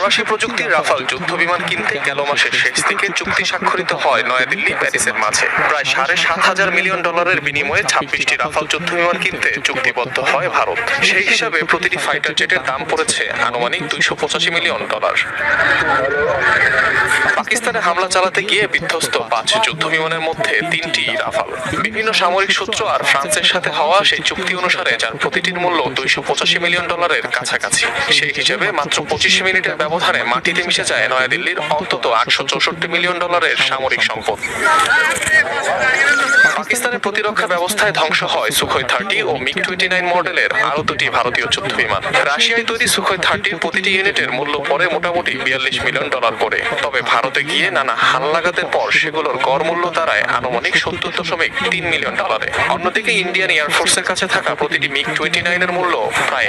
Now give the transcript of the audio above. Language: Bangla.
ফরাসি প্রযুক্তির রাফাল যুদ্ধ বিমান কিনতে গেল মাসের শেষ দিকে চুক্তি স্বাক্ষরিত হয় নয়াদিল্লি প্যারিসের মাঝে। প্রায় $7,500 মিলিয়ন বিনিময়ে 26টি রাফাল যুদ্ধ বিমান কিনতে চুক্তিবদ্ধ হয় ভারত। সেই হিসাবে প্রতিটি ফাইটার জেটের দাম পড়েছে আনুমানিক $285 মিলিয়ন। পাকিস্তানে হামলা চালাতে গিয়ে বিধ্বস্ত 5 যুদ্ধ বিমানের মধ্যে 3টি রাফাল। বিভিন্ন সামরিক সূত্র আর ফ্রান্সের সাথে হওয়া সেই চুক্তি অনুসারে যার প্রতিটির মূল্য $285 মিলিয়ন কাছাকাছি। সেই হিসেবে মাত্র 25 মিনিটের ব্যবধানে মাটিতে মিশে যায় নয়াদিল্লির অন্তত $864 মিলিয়ন সামরিক সম্পদ। পাকিস্তানের প্রতিরক্ষা ব্যবস্থায় ধ্বংস হয় সুখোই 30 ও মিগ-29 মডেলের আরও 2টি ভারতীয় যুদ্ধ বিমান। রাশিয়ায় তৈরি সুখোই 30-র প্রতিটি ইউনিটের মূল্য পড়ে মোটামুটি $42 মিলিয়ন করে। তবে ভারতে গিয়ে নানা হালনাগাদের পর সেগুলোর গড় মূল্য দাঁড়ায় আনুমানিক $70.3 মিলিয়ন। অন্যদিকে ইন্ডিয়ান এয়ারফোর্সের কাছে থাকা প্রতিটি মিগ-29 এর মূল্য প্রায়